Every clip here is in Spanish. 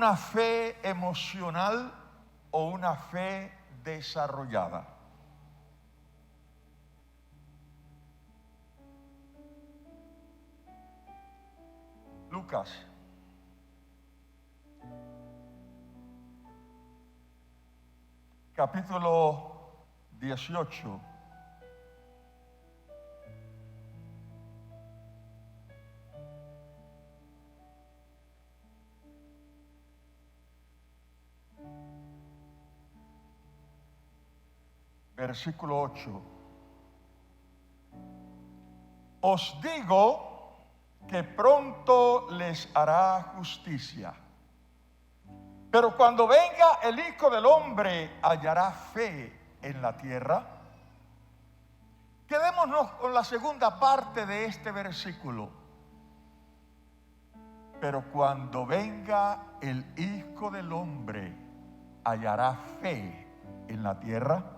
una fe emocional o una fe desarrollada? Lucas capítulo 18. Versículo 8. Os digo que pronto les hará justicia. Pero cuando venga el Hijo del Hombre, ¿hallará fe en la tierra? Quedémonos con la segunda parte de este versículo. Pero cuando venga el Hijo del Hombre, ¿hallará fe en la tierra?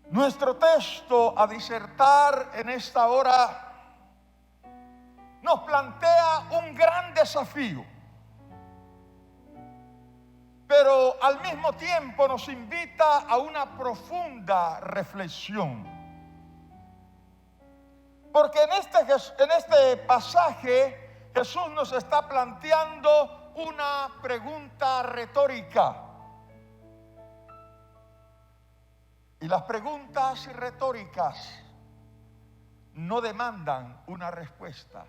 Nuestro texto a disertar en esta hora nos plantea un gran desafío, pero al mismo tiempo nos invita a una profunda reflexión. Porque en este pasaje Jesús nos está planteando una pregunta retórica. Y las preguntas retóricas no demandan una respuesta.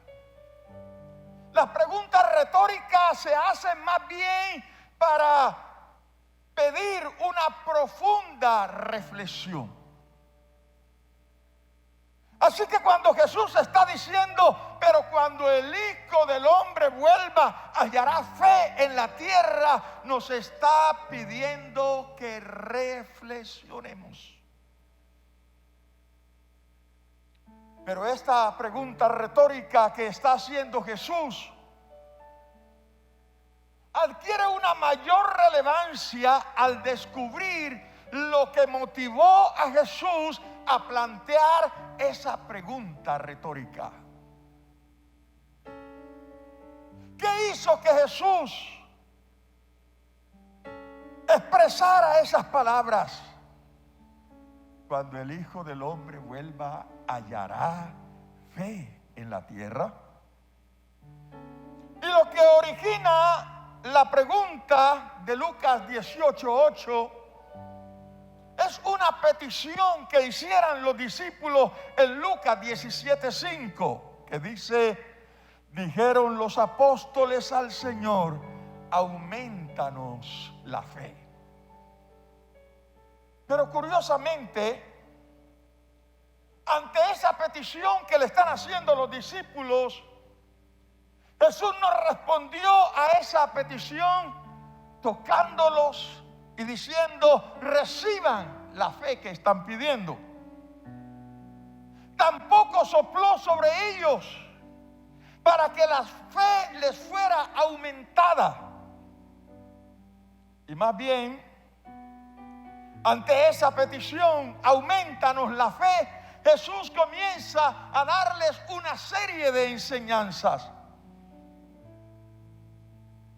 Las preguntas retóricas se hacen más bien para pedir una profunda reflexión. Así que cuando Jesús está diciendo, pero cuando el Hijo del Hombre vuelva, hallará fe en la tierra, nos está pidiendo que reflexionemos. Pero esta pregunta retórica que está haciendo Jesús adquiere una mayor relevancia al descubrir lo que motivó a Jesús a plantear esa pregunta retórica. ¿Qué hizo que Jesús expresara esas palabras? Cuando el Hijo del Hombre vuelva, ¿hallará fe en la tierra? Y lo que origina la pregunta de Lucas 18:8 es una petición que hicieran los discípulos en Lucas 17:5, que dice: dijeron los apóstoles al Señor, aumentanos la fe. Pero curiosamente, ante esa petición que le están haciendo los discípulos, Jesús no respondió a esa petición tocándolos y diciendo: reciban la fe que están pidiendo. Tampoco sopló sobre ellos para que la fe les fuera aumentada. Y más bien, ante esa petición, aumentanos la fe, Jesús comienza a darles una serie de enseñanzas.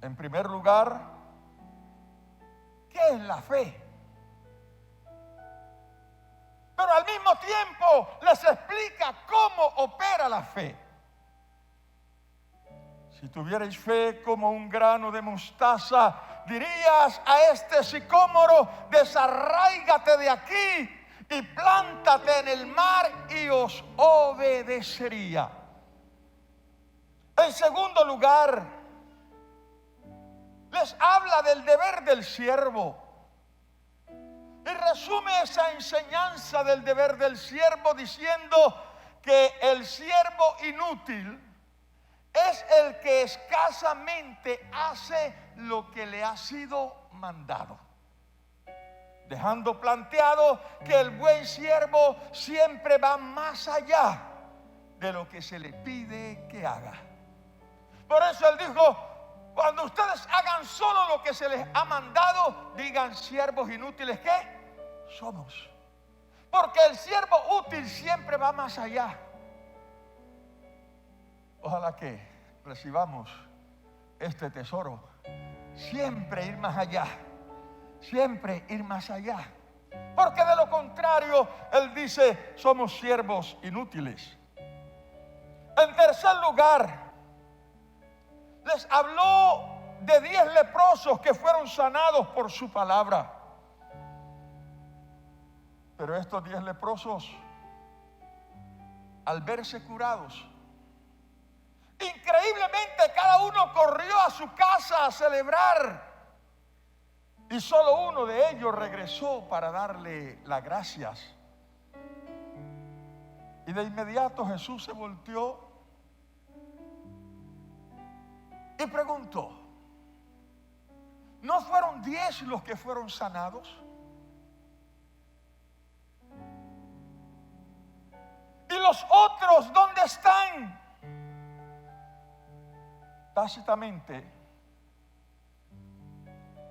En primer lugar, ¿qué es la fe? Pero al mismo tiempo les explica cómo opera la fe. Si tuvierais fe como un grano de mostaza, dirías a este sicómoro: desarráigate de aquí y plántate en el mar, y os obedecería. En segundo lugar, les habla del deber del siervo y resume esa enseñanza del deber del siervo diciendo que el siervo inútil es el que escasamente hace lo que le ha sido mandado, dejando planteado que el buen siervo siempre va más allá de lo que se le pide que haga. Por eso él dijo: cuando ustedes hagan solo lo que se les ha mandado, digan: siervos inútiles, ¿qué somos? Porque el siervo útil siempre va más allá. Ojalá que recibamos este tesoro. Siempre ir más allá. Siempre ir más allá. Porque de lo contrario, Él dice, somos siervos inútiles. En tercer lugar, les habló de 10 leprosos que fueron sanados por su palabra. Pero estos 10 leprosos, al verse curados, increíblemente cada uno corrió a su casa a celebrar. Y solo uno de ellos regresó para darle las gracias. Y de inmediato Jesús se volteó y preguntó, ¿no fueron 10 los que fueron sanados? ¿Y los otros dónde están? Tácitamente,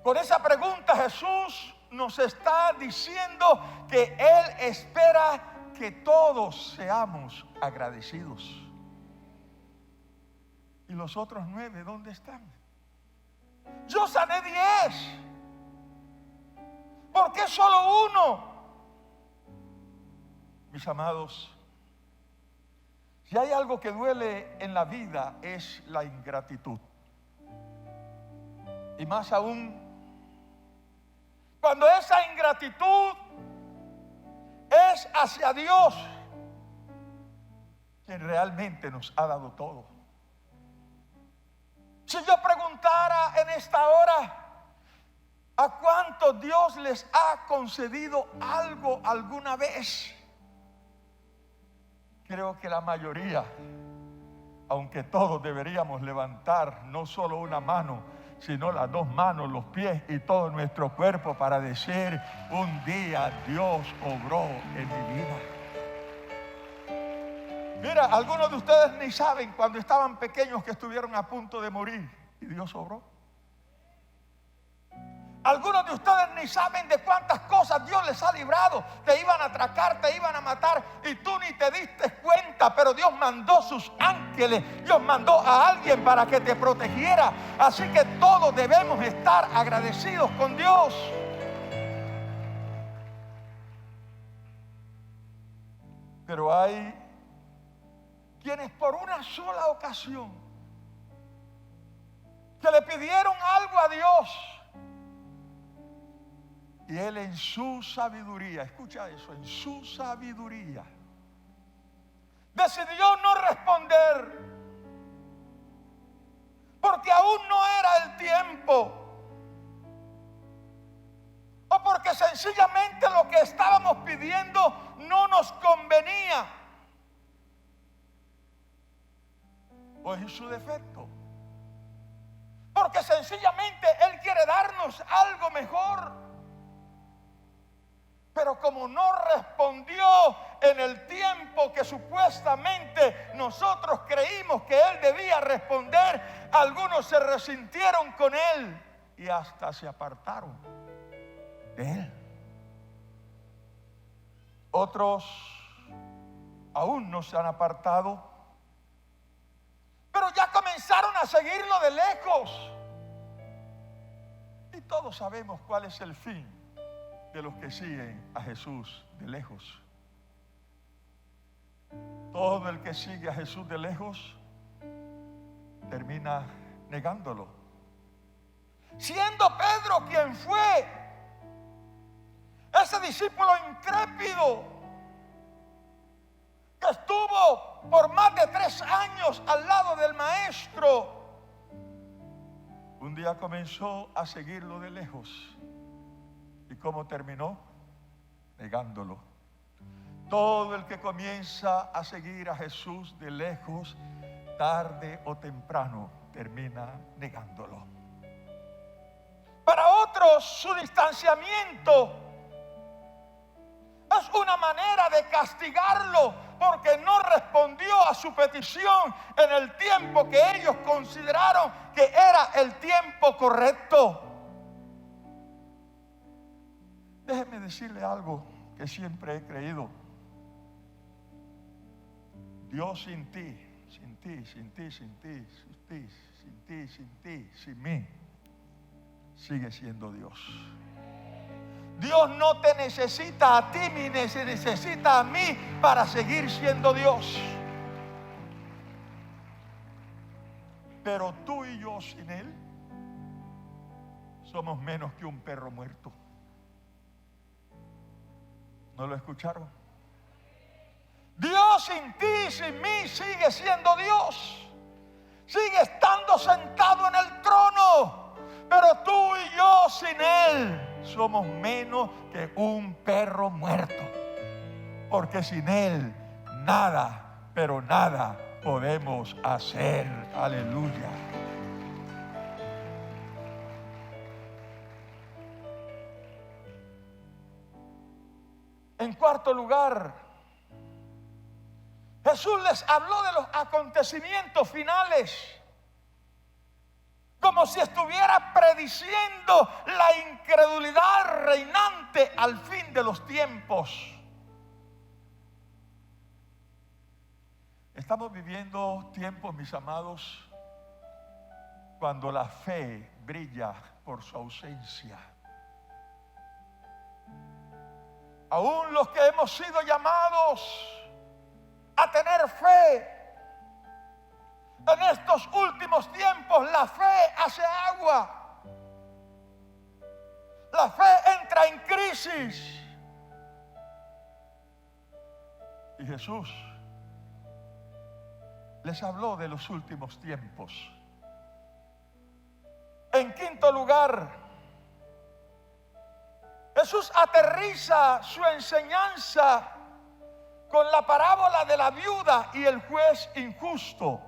con esa pregunta Jesús nos está diciendo que Él espera que todos seamos agradecidos. ¿Y los otros 9 dónde están? Yo sané 10. ¿Por qué solo uno? Mis amados, si hay algo que duele en la vida es la ingratitud. Y más aún, cuando esa ingratitud es hacia Dios, quien realmente nos ha dado todo. Si yo preguntara en esta hora, ¿a cuántos Dios les ha concedido algo alguna vez? Creo que la mayoría, aunque todos deberíamos levantar no solo una mano, sino las 2 manos, los pies y todo nuestro cuerpo para decir, un día Dios obró en mi vida. Mira, algunos de ustedes ni saben cuando estaban pequeños que estuvieron a punto de morir y Dios obró. Algunos de ustedes ni saben de cuántas cosas Dios les ha librado. Te iban a atracar, te iban a matar y tú ni te diste cuenta, pero Dios mandó sus ángeles. Dios mandó a alguien para que te protegiera. Así que todos debemos estar agradecidos con Dios. Pero hay quienes por una sola ocasión que le pidieron algo a Dios, y Él en su sabiduría, escucha eso, en su sabiduría, decidió no responder, porque aún no era el tiempo, o porque sencillamente lo que estábamos pidiendo no nos convenía, o en su defecto, porque sencillamente Él quiere darnos algo mejor. Pero como no respondió en el tiempo que supuestamente nosotros creímos que Él debía responder, algunos se resintieron con Él y hasta se apartaron de Él. Otros aún no se han apartado, pero ya comenzaron a seguirlo de lejos. Y todos sabemos cuál es el fin de los que siguen a Jesús de lejos. Todo el que sigue a Jesús de lejos termina negándolo. Siendo Pedro quien fue ese discípulo intrépido que estuvo por más de 3 años al lado del maestro, un día comenzó a seguirlo de lejos. ¿Y cómo terminó? Negándolo. Todo el que comienza a seguir a Jesús de lejos, tarde o temprano, termina negándolo. Para otros, su distanciamiento es una manera de castigarlo porque no respondió a su petición en el tiempo que ellos consideraron que era el tiempo correcto. Déjeme decirle algo que siempre he creído. Dios sin ti, sin ti, sin mí, sigue siendo Dios. Dios no te necesita a ti ni se necesita a mí para seguir siendo Dios. Pero tú y yo sin Él somos menos que un perro muerto. ¿No lo escucharon? Dios sin ti, sin mí, sigue siendo Dios. Sigue estando sentado en el trono. Pero tú y yo sin Él somos menos que un perro muerto. Porque sin Él nada, pero nada podemos hacer. Aleluya. En cuarto lugar, Jesús les habló de los acontecimientos finales, como si estuviera prediciendo la incredulidad reinante al fin de los tiempos. Estamos viviendo tiempos, mis amados, cuando la fe brilla por su ausencia. Aún los que hemos sido llamados a tener fe, en estos últimos tiempos la fe hace agua. La fe entra en crisis. Y Jesús les habló de los últimos tiempos. En quinto lugar, Jesús aterriza su enseñanza con la parábola de la viuda y el juez injusto,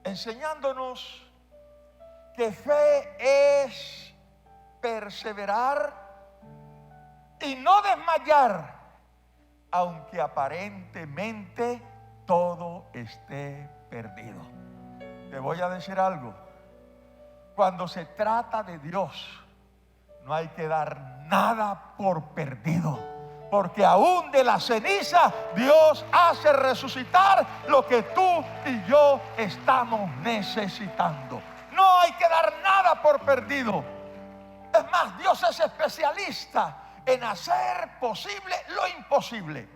enseñándonos que fe es perseverar y no desmayar, aunque aparentemente todo esté perdido. Te voy a decir algo. Cuando se trata de Dios, no hay que dar nada por perdido, porque aún de la ceniza Dios hace resucitar lo que tú y yo estamos necesitando. No hay que dar nada por perdido. Es más, Dios es especialista en hacer posible lo imposible.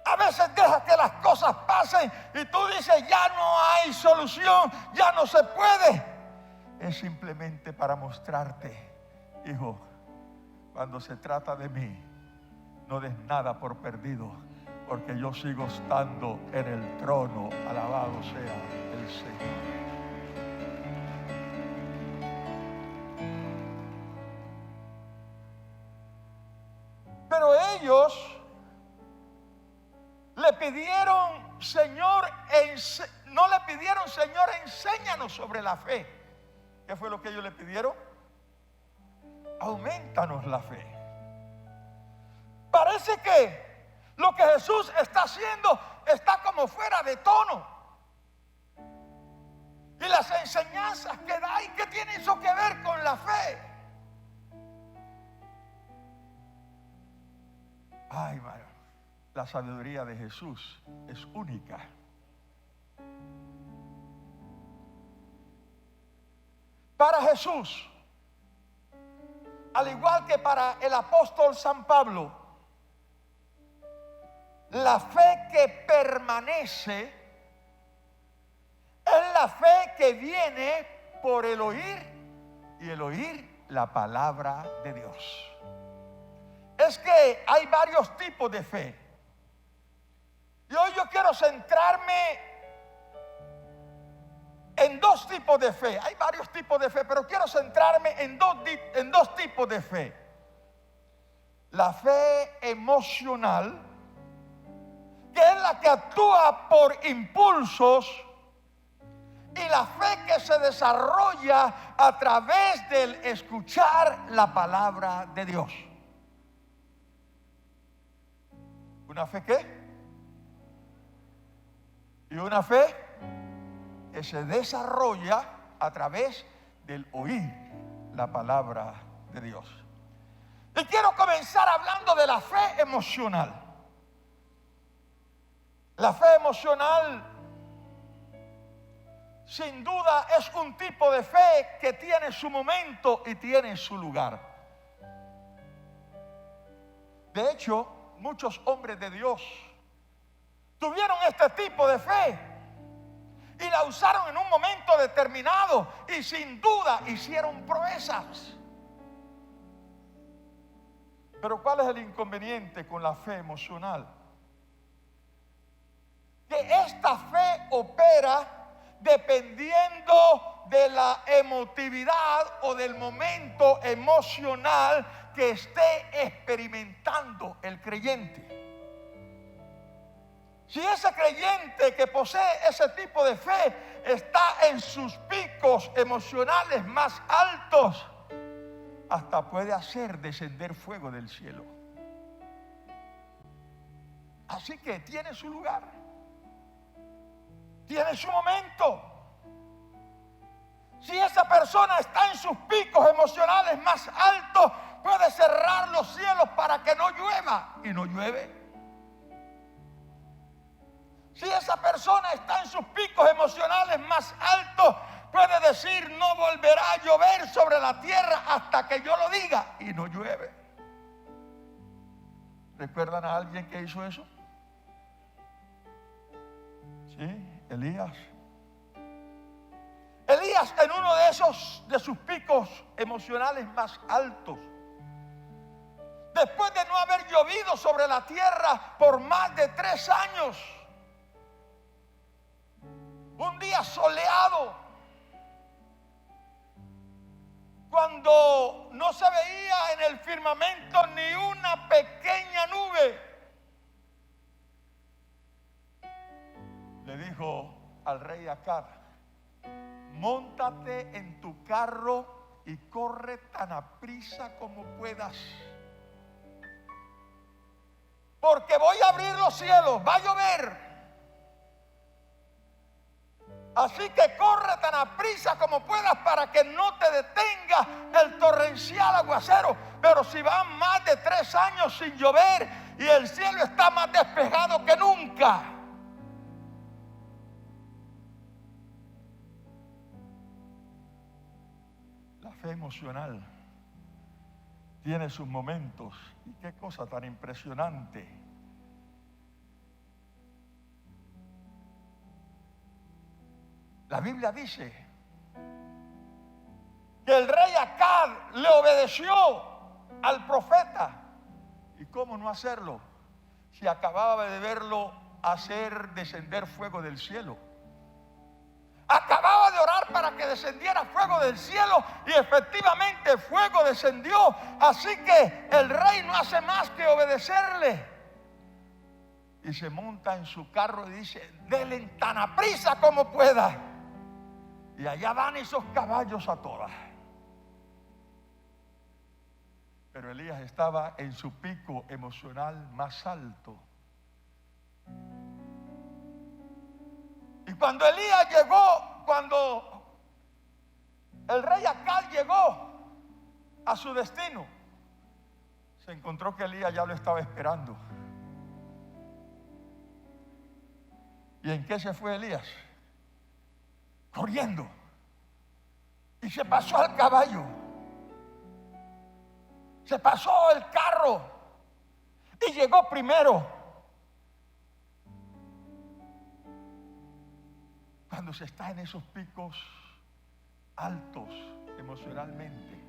A veces deja que las cosas pasen y tú dices, ya no hay solución, ya no se puede. Es simplemente para mostrarte, hijo, cuando se trata de mí, no des nada por perdido, porque yo sigo estando en el trono. Alabado sea el Señor. Pero ellos le pidieron, Señor, no le pidieron, Señor, enséñanos sobre la fe. ¿Qué fue lo que ellos le pidieron? Aumentanos la fe. Parece que lo que Jesús está haciendo está como fuera de tono. Y las enseñanzas que da, ¿y qué tiene eso que ver con la fe? Ay, hermano, la sabiduría de Jesús es única. Para Jesús, al igual que para el apóstol San Pablo, la fe que permanece es la fe que viene por el oír y el oír la palabra de Dios. Es que hay varios tipos de fe. Y hoy yo quiero centrarme en dos tipos de fe. Hay varios tipos de fe, pero quiero centrarme en dos tipos de fe. La fe emocional, que es la que actúa por impulsos, y la fe que se desarrolla a través del escuchar la palabra de Dios. ¿Una fe qué? Y una fe que se desarrolla a través del oír la palabra de Dios. Y quiero comenzar hablando de la fe emocional. La fe emocional sin duda es un tipo de fe que tiene su momento y tiene su lugar. De hecho, muchos hombres de Dios tuvieron este tipo de fe y la usaron en un momento determinado y sin duda hicieron proezas. Pero ¿cuál es el inconveniente con la fe emocional? Que esta fe opera dependiendo de la emotividad o del momento emocional que esté experimentando el creyente. Si ese creyente que posee ese tipo de fe está en sus picos emocionales más altos, hasta puede hacer descender fuego del cielo. Así que tiene su lugar, tiene su momento. Si esa persona está en sus picos emocionales más altos, puede cerrar los cielos para que no llueva y no llueve. Si esa persona está en sus picos emocionales más altos, puede decir: no volverá a llover sobre la tierra hasta que yo lo diga, y no llueve. ¿Recuerdan a alguien que hizo eso? Sí, Elías. Elías, en uno de sus picos emocionales más altos, después de no haber llovido sobre la tierra por más de 3 años, un día soleado, cuando no se veía en el firmamento ni una pequeña nube, le dijo al rey Acab: móntate en tu carro y corre tan aprisa como puedas, porque voy a abrir los cielos, va a llover. Así que corre tan aprisa como puedas para que no te detenga el torrencial aguacero. Pero si van más de 3 años sin llover y el cielo está más despejado que nunca, la fe emocional tiene sus momentos. Y qué cosa tan impresionante. La Biblia dice que el rey Acab le obedeció al profeta. ¿Y cómo no hacerlo si acababa de verlo hacer descender fuego del cielo? Acababa de orar para que descendiera fuego del cielo y efectivamente fuego descendió. Así que el rey no hace más que obedecerle. Y se monta en su carro y dice: denle tan aprisa como pueda. Y allá van esos caballos a todas. Pero Elías estaba en su pico emocional más alto. Y cuando Elías llegó, cuando el rey Acab llegó a su destino, se encontró que Elías ya lo estaba esperando. ¿Y en qué se fue Elías? Corriendo. Y se pasó al caballo. Se pasó el carro. Y llegó primero. Cuando se está en esos picos altos emocionalmente,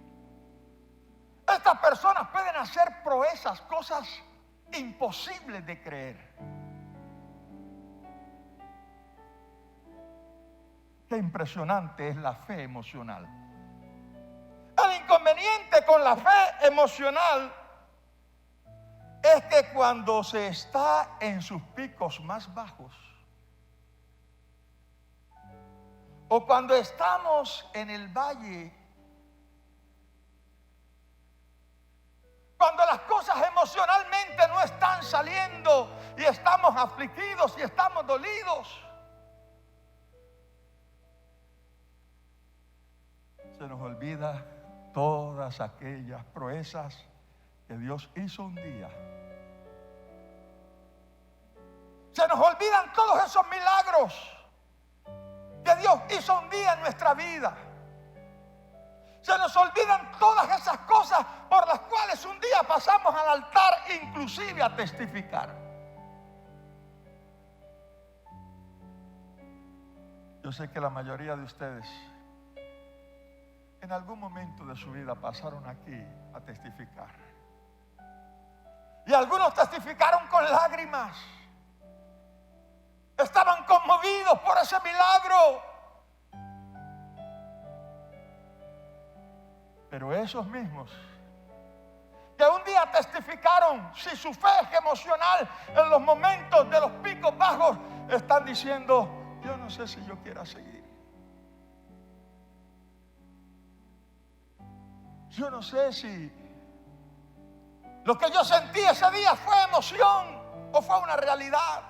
estas personas pueden hacer proezas, cosas imposibles de creer. Qué impresionante es la fe emocional. El inconveniente con la fe emocional es que cuando se está en sus picos más bajos, o cuando estamos en el valle, cuando las cosas emocionalmente no están saliendo y estamos afligidos y estamos dolidos, se nos olvida todas aquellas proezas que Dios hizo un día. Se nos olvidan todos esos milagros que que Dios hizo un día en nuestra vida. Se nos olvidan todas esas cosas por las cuales un día pasamos al altar, inclusive a testificar. Yo sé que la mayoría de ustedes en algún momento de su vida pasaron aquí a testificar. Y algunos testificaron con lágrimas. Estaban conmovidos por ese milagro. Pero esos mismos que un día testificaron, si su fe es emocional en los momentos de los picos bajos, están diciendo: yo no sé si yo quiera seguir. Yo no sé si lo que yo sentí ese día fue emoción o fue una realidad.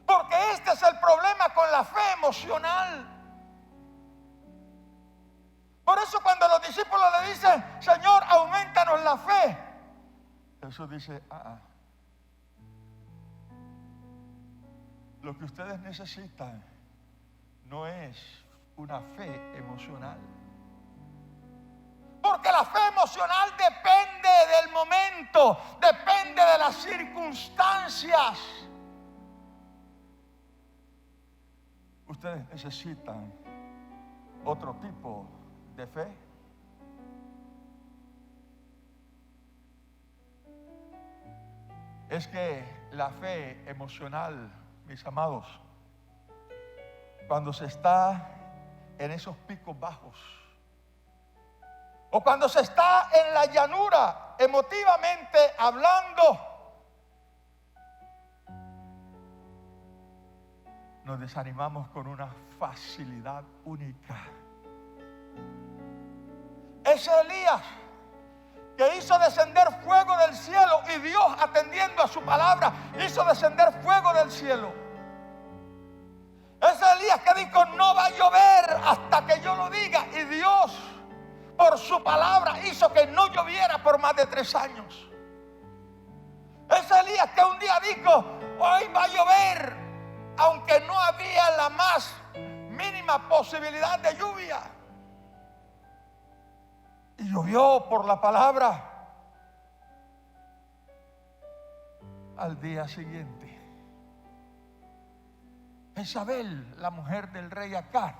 Porque este es el problema con la fe emocional. Por eso cuando los discípulos le dicen: Señor, aumentanos la fe, Jesús dice: lo que ustedes necesitan no es una fe emocional. Porque la fe emocional depende del momento, depende de las circunstancias. Ustedes necesitan otro tipo de fe. Es que la fe emocional, mis amados, cuando se está en esos picos bajos, o cuando se está en la llanura, emotivamente hablando, nos desanimamos con una facilidad única. Ese Elías que hizo descender fuego del cielo, y Dios, atendiendo a su palabra, hizo descender fuego del cielo. Ese Elías que dijo: no va a llover hasta que yo lo diga, y Dios, por su palabra, hizo que no lloviera por más de 3 años. Ese Elías que un día dijo: hoy va a llover, aunque no había la más mínima posibilidad de lluvia. Y llovió por la palabra. Al día siguiente, Jezabel, la mujer del rey Acab,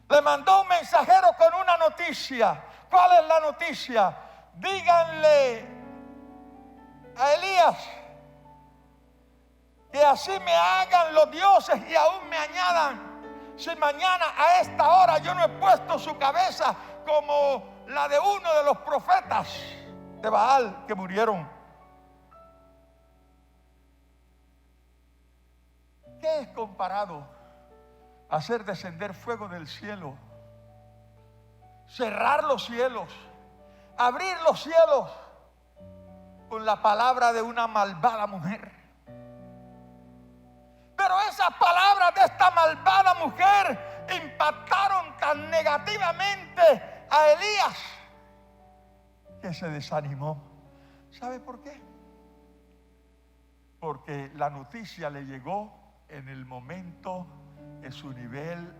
le mandó un mensajero con una noticia. ¿Cuál es la noticia? Díganle a Elías que así me hagan los dioses y aún me añadan, si mañana a esta hora yo no he puesto su cabeza como la de uno de los profetas de Baal que murieron. ¿Qué es comparado a hacer descender fuego del cielo, cerrar los cielos, abrir los cielos con la palabra de una malvada mujer? Pero esas palabras de esta malvada mujer impactaron tan negativamente a Elías que se desanimó. ¿Sabe por qué? Porque la noticia le llegó en el momento que su nivel,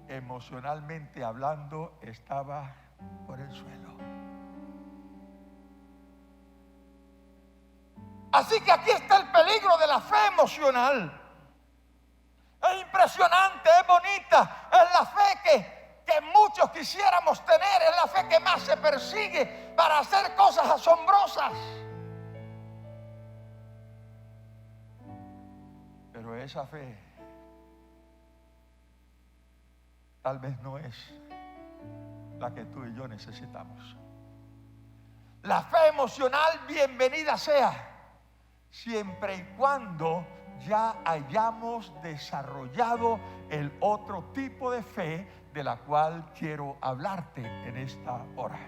emocionalmente hablando, estaba por el suelo. Así que aquí está el peligro de la fe emocional. Es impresionante, es bonita, es la fe que muchos quisiéramos tener, es la fe que más se persigue para hacer cosas asombrosas. Pero esa fe tal vez no es la que tú y yo necesitamos. La fe emocional, bienvenida sea, siempre y cuando ya hayamos desarrollado el otro tipo de fe de la cual quiero hablarte en esta hora.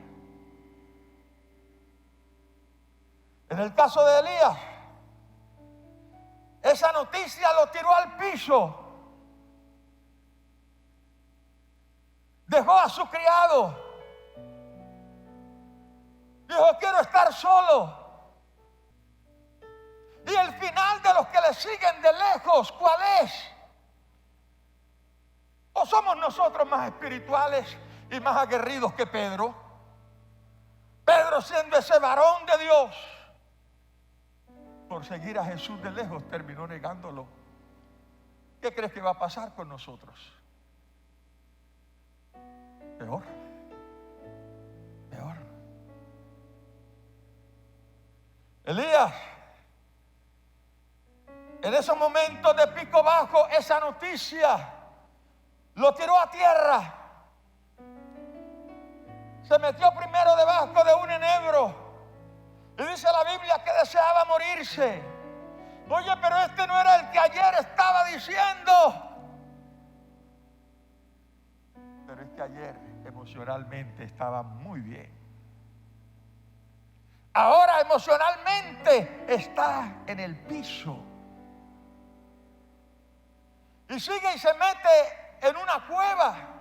En el caso de Elías, esa noticia lo tiró al piso. Dejó a su criado. Dijo: quiero estar solo. Y el final de los que le siguen de lejos, ¿cuál es? ¿O somos nosotros más espirituales y más aguerridos que Pedro? Pedro, siendo ese varón de Dios, por seguir a Jesús de lejos, terminó negándolo. ¿Qué crees que va a pasar con nosotros? Peor. Peor. Elías, en esos momentos de pico bajo, esa noticia lo tiró a tierra. Se metió primero debajo de un enebro. Y dice la Biblia que deseaba morirse. Oye, pero este no era el que ayer estaba diciendo. Pero es que ayer emocionalmente estaba muy bien. Ahora emocionalmente está en el piso. Y sigue y se mete en una cueva.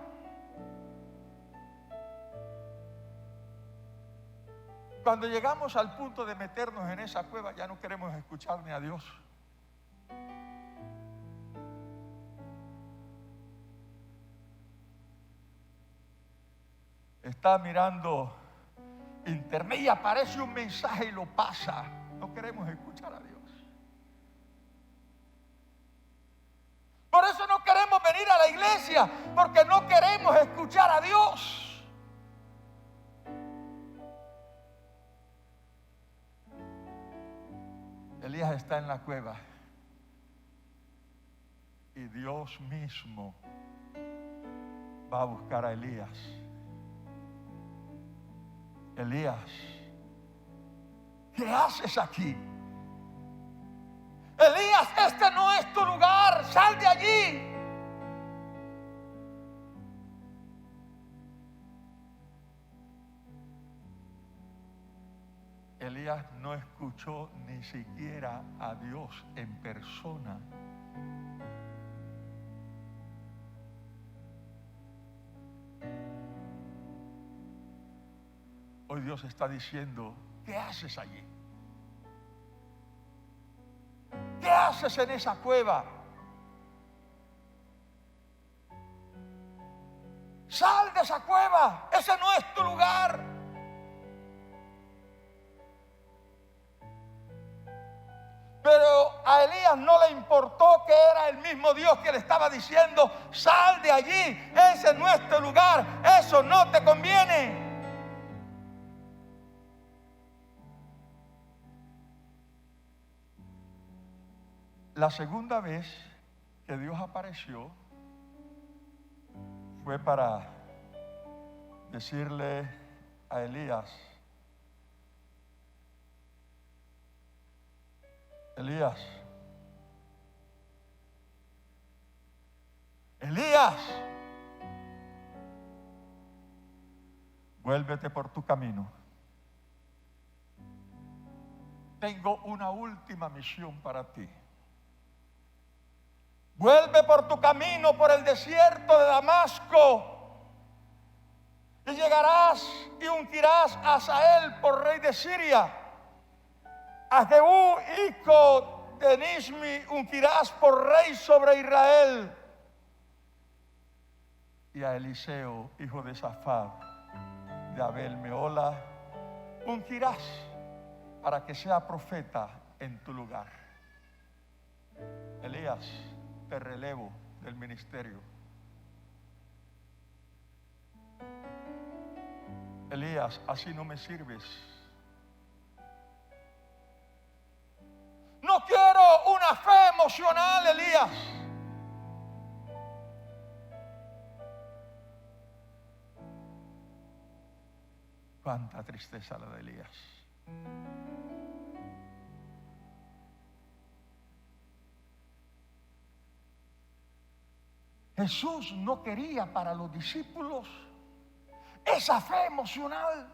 Cuando llegamos al punto de meternos en esa cueva, ya no queremos escuchar ni a Dios. Está mirando internet y aparece un mensaje y lo pasa. No queremos escuchar a Dios. Por eso no queremos venir a la iglesia, porque no queremos escuchar a Dios. Elías está en la cueva y Dios mismo va a buscar a Elías. Elías, ¿qué haces aquí? Elías, este no es tu lugar, sal de allí. Elías no escuchó ni siquiera a Dios en persona. Hoy Dios está diciendo, ¿qué haces allí? ¿Qué haces en esa cueva? Sal de esa cueva, ese no es tu lugar. Pero a Elías no le importó que era el mismo Dios que le estaba diciendo, sal de allí, ese no es tu lugar, eso no te conviene. La segunda vez que Dios apareció fue para decirle a Elías, Elías, vuélvete por tu camino. Tengo una última misión para ti. Vuelve por tu camino por el desierto de Damasco y llegarás y ungirás a Hazael por rey de Siria. A Jehú, hijo de Nismi, ungirás por rey sobre Israel. Y a Eliseo, hijo de Safat, de Abel Meola, ungirás para que sea profeta en tu lugar. Elías, te relevo del ministerio. Elías, así no me sirves. No quiero una fe emocional, Elías. Cuánta tristeza la de Elías. Jesús no quería para los discípulos esa fe emocional.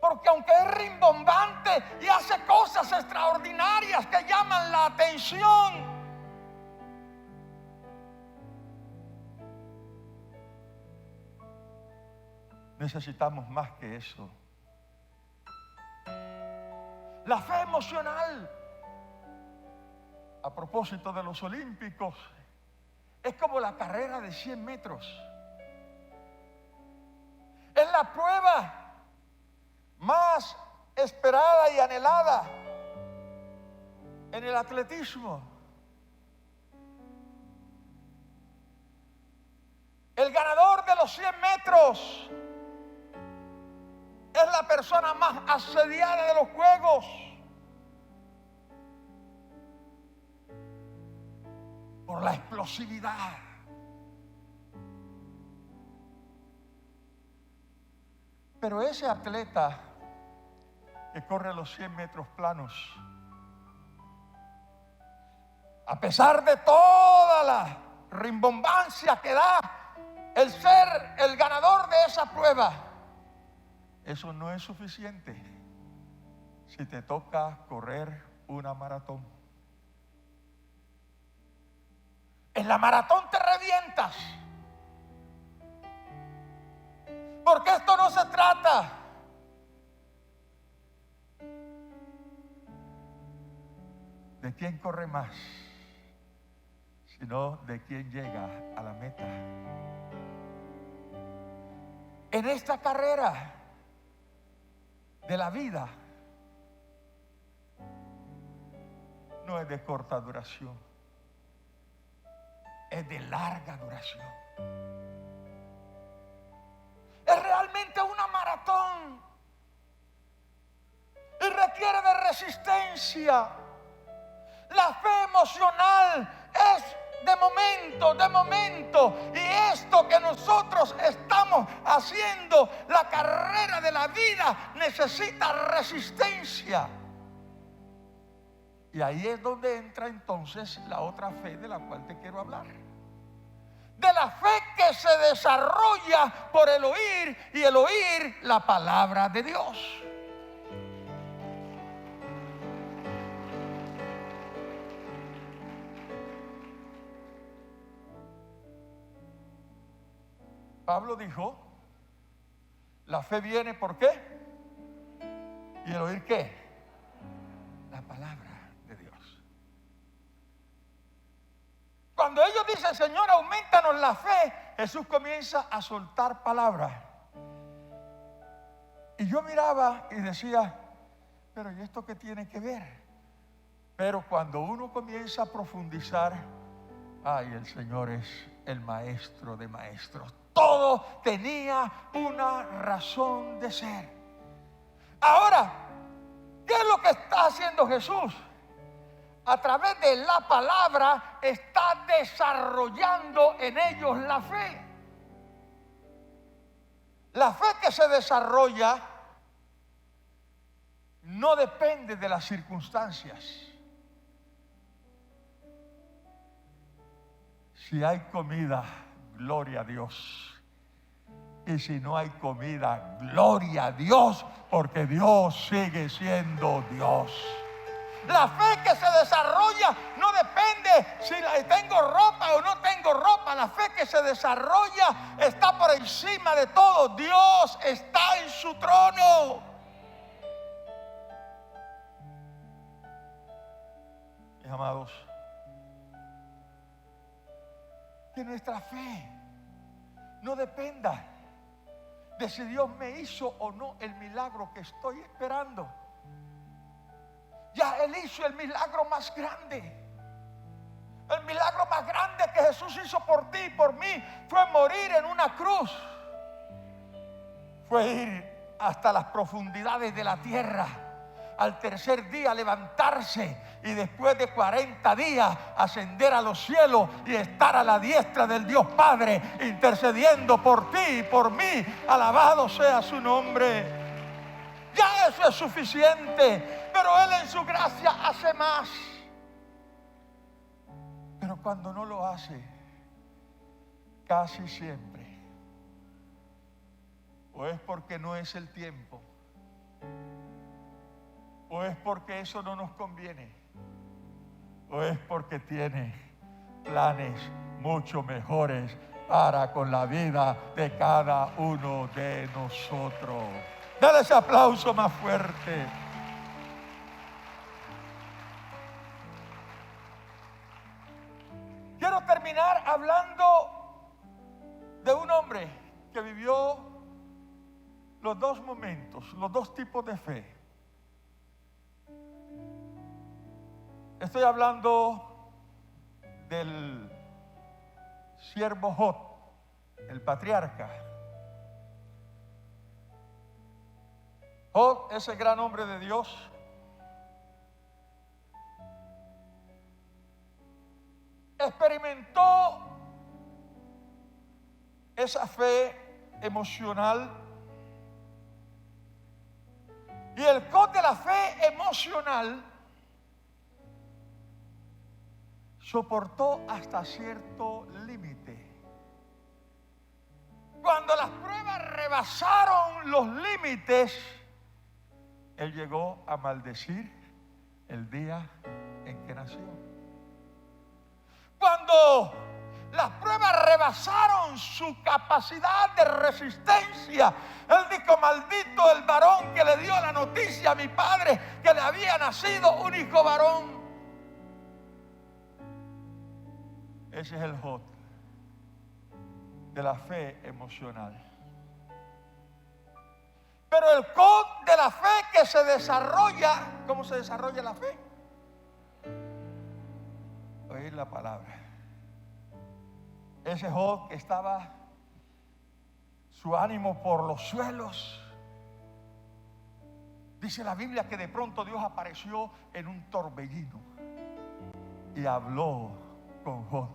Porque aunque es rimbombante y hace cosas extraordinarias que llaman la atención, necesitamos más que eso. La fe emocional, a propósito de los olímpicos, es como la carrera de 100 metros. Es la prueba más esperada y anhelada en el atletismo. El ganador de los 100 metros es la persona más asediada de los juegos. Por la explosividad. Pero ese atleta que corre los 100 metros planos, a pesar de toda la rimbombancia que da el ser el ganador de esa prueba, eso no es suficiente si te toca correr una maratón. En la maratón te revientas. Porque esto no se trata de quién corre más, sino de quién llega a la meta. En esta carrera de la vida no es de corta duración, es de larga duración. Es realmente una maratón y requiere de resistencia. La fe emocional es de momento. Y esto que nosotros estamos haciendo, la carrera de la vida, necesita resistencia. Y ahí es donde entra entonces la otra fe de la cual te quiero hablar. De la fe que se desarrolla por el oír, y el oír la palabra de Dios. Pablo dijo, la fe viene ¿por qué? ¿Y el oír qué? La palabra de Dios. Cuando ellos dicen, Señor, aumentanos la fe, Jesús comienza a soltar palabras. Y yo miraba y decía, pero ¿y esto qué tiene que ver? Pero cuando uno comienza a profundizar, ay, el Señor es el maestro de maestros. Todo tenía una razón de ser. Ahora, ¿qué es lo que está haciendo Jesús? A través de la palabra está desarrollando en ellos la fe. La fe que se desarrolla no depende de las circunstancias. Si hay comida, gloria a Dios. Y si no hay comida, gloria a Dios, porque Dios sigue siendo Dios. La fe que se desarrolla no depende si tengo ropa o no tengo ropa. La fe que se desarrolla está por encima de todo. Dios está en su trono. Mis amados, que nuestra fe no dependa de si Dios me hizo o no el milagro que estoy esperando. Ya Él hizo el milagro más grande. El milagro más grande que Jesús hizo por ti y por mí fue morir en una cruz. Fue ir hasta las profundidades de la tierra. Al tercer día levantarse y después de 40 días ascender a los cielos y estar a la diestra del Dios Padre intercediendo por ti y por mí. Alabado sea su nombre. Ya eso es suficiente, pero Él en su gracia hace más. Pero cuando no lo hace, casi siempre, o es porque no es el tiempo, o es porque eso no nos conviene, o es porque tiene planes mucho mejores para con la vida de cada uno de nosotros. Dale ese aplauso más fuerte. terminar hablando de un hombre que vivió los dos momentos, los dos tipos de fe. Estoy hablando del siervo Job, el patriarca. Job, ese gran hombre de Dios, experimentó esa fe emocional, y el Job de la fe emocional soportó hasta cierto límite. Cuando las pruebas rebasaron los límites, él llegó a maldecir el día en que nació. Cuando las pruebas rebasaron su capacidad de resistencia, él dijo: maldito el varón que le dio la noticia a mi padre que le había nacido un hijo varón. Ese es el Job de la fe emocional. Pero el Job de la fe que se desarrolla, ¿cómo se desarrolla la fe? Oír la palabra. Ese Job que estaba su ánimo por los suelos. Dice la Biblia que de pronto Dios apareció en un torbellino y habló con Job.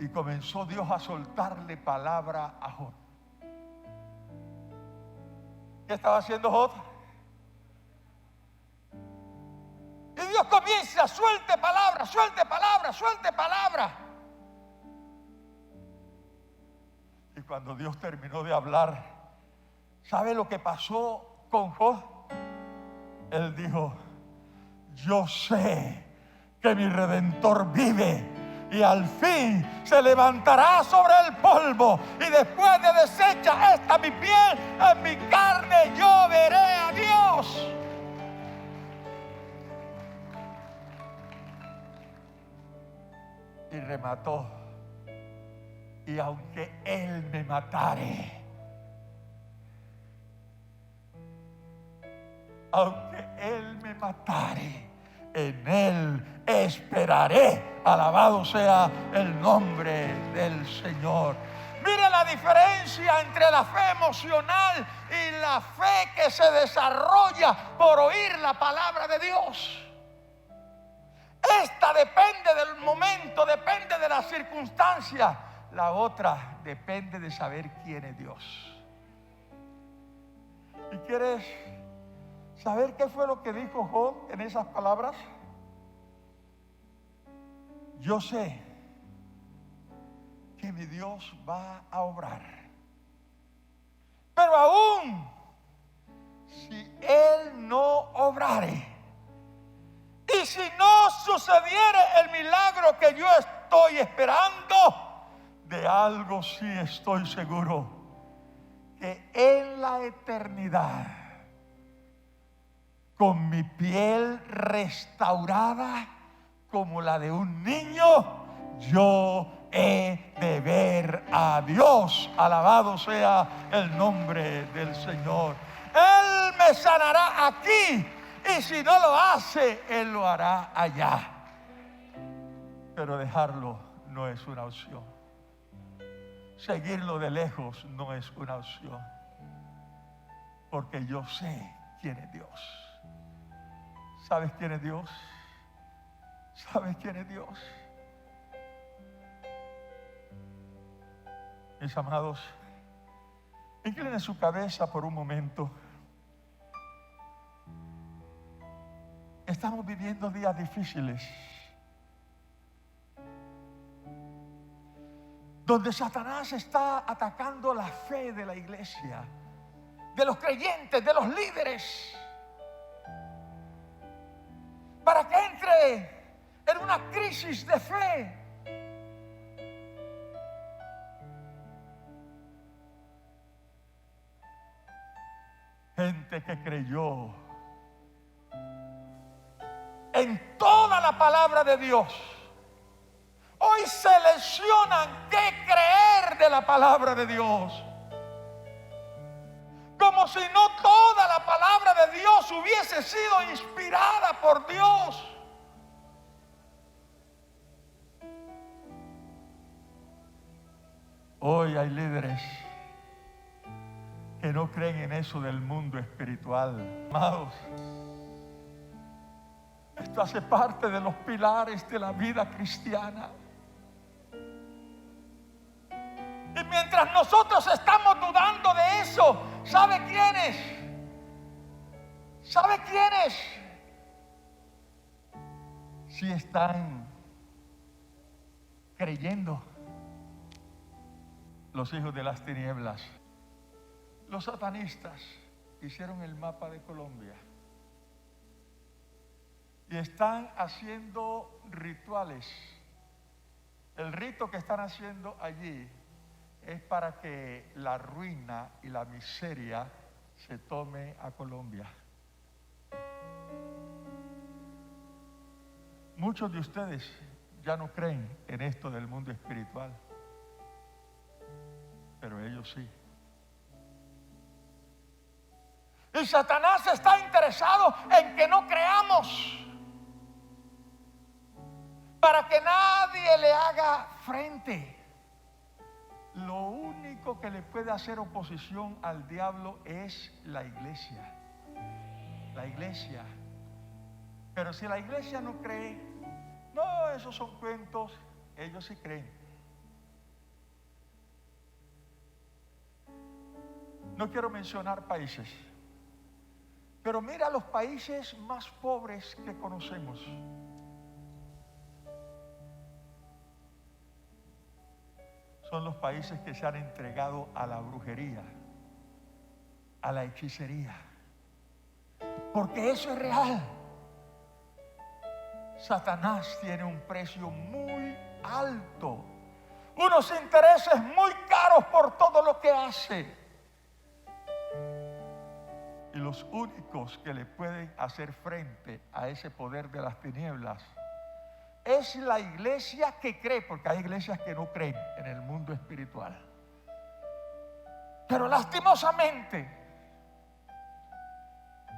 Y comenzó Dios a soltarle palabra a Job. ¿Qué estaba haciendo Job? Y Dios comienza: suelte palabra, suelte palabra, suelte palabra. Y cuando Dios terminó de hablar, ¿sabe lo que pasó con Job? Él dijo: yo sé que mi Redentor vive y al fin se levantará sobre el polvo, y después de deshecha esta mi piel, en mi carne yo veré a Dios. Y remató: y aunque Él me matare, aunque Él me matare, en Él esperaré. Alabado sea el nombre del Señor. Mire la diferencia entre la fe emocional y la fe que se desarrolla por oír la palabra de Dios. Esta depende del momento, depende de la circunstancia. La otra depende de saber quién es Dios. ¿Y quieres saber qué fue lo que dijo Job en esas palabras? Yo sé que mi Dios va a obrar, pero aún si Él no obrare, y si no sucediere el milagro que yo estoy esperando, de algo sí estoy seguro: que en la eternidad, con mi piel restaurada como la de un niño, yo he de ver a Dios. Alabado sea el nombre del Señor. Él me sanará aquí, y si no lo hace, Él lo hará allá. Pero dejarlo no es una opción. Seguirlo de lejos no es una opción. Porque yo sé quién es Dios. ¿Sabes quién es Dios? ¿Sabes quién es Dios? Mis amados, inclinen su cabeza por un momento. Estamos viviendo días difíciles, donde Satanás está atacando la fe de la iglesia, de los creyentes, de los líderes, para que entre en una crisis de fe. Gente que creyó en toda la palabra de Dios, hoy seleccionan qué creer de la palabra de Dios. Como si no toda la palabra de Dios hubiese sido inspirada por Dios. Hoy hay líderes que no creen en eso del mundo espiritual. Amados, esto hace parte de los pilares de la vida cristiana. Y mientras nosotros estamos dudando de eso, ¿sabe quiénes? ¿Sabe quiénes? Sí están creyendo. Los hijos de las tinieblas. Los satanistas hicieron el mapa de Colombia y están haciendo rituales. El rito que están haciendo allí es para que la ruina y la miseria se tome a Colombia. Muchos de ustedes ya no creen en esto del mundo espiritual, pero ellos sí. Y Satanás está interesado en que no creamos, para que nadie le haga frente. Lo único que le puede hacer oposición al diablo es la iglesia. La iglesia. Pero si la iglesia no cree, no, esos son cuentos, ellos sí creen. No quiero mencionar países, pero mira los países más pobres que conocemos. Son los países que se han entregado a la brujería, a la hechicería. Porque eso es real. Satanás tiene un precio muy alto, unos intereses muy caros por todo lo que hace. Y los únicos que le pueden hacer frente a ese poder de las tinieblas es la iglesia que cree, porque hay iglesias que no creen en el mundo espiritual. Pero lastimosamente,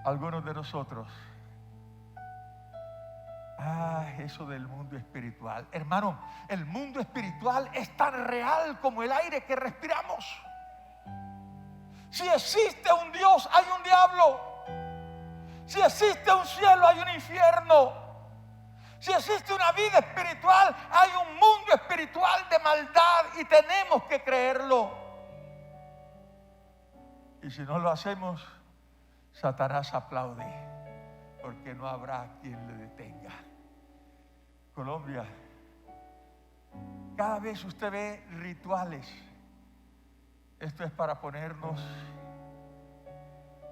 algunos de nosotros, eso del mundo espiritual. Hermano, el mundo espiritual es tan real como el aire que respiramos. Si existe un Dios, hay un diablo. Si existe un cielo, hay un infierno. Si existe una vida espiritual, hay un mundo espiritual de maldad y tenemos que creerlo. Y si no lo hacemos, Satanás aplaude, porque no habrá quien le detenga. Colombia, cada vez usted ve rituales. Esto es para ponernos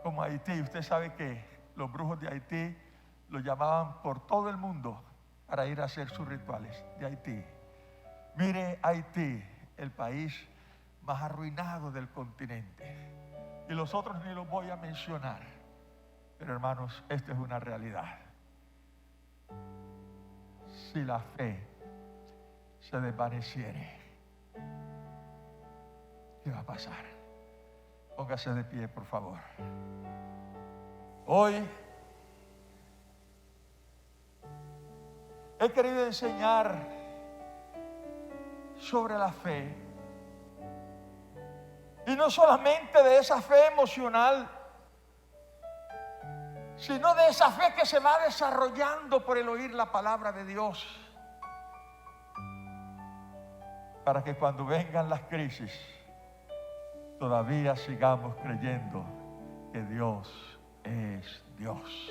como Haití. Usted sabe que los brujos de Haití los llamaban por todo el mundo para ir a hacer sus rituales de Haití. Mire Haití, el país más arruinado del continente. Y los otros ni los voy a mencionar. Pero hermanos, esto es una realidad. Si la fe se desvaneciere, ¿qué va a pasar? Póngase de pie, por favor. Hoy he querido enseñar sobre la fe. Y no solamente de esa fe emocional, sino de esa fe que se va desarrollando por el oír la palabra de Dios. Para que cuando vengan las crisis, todavía sigamos creyendo que Dios es Dios.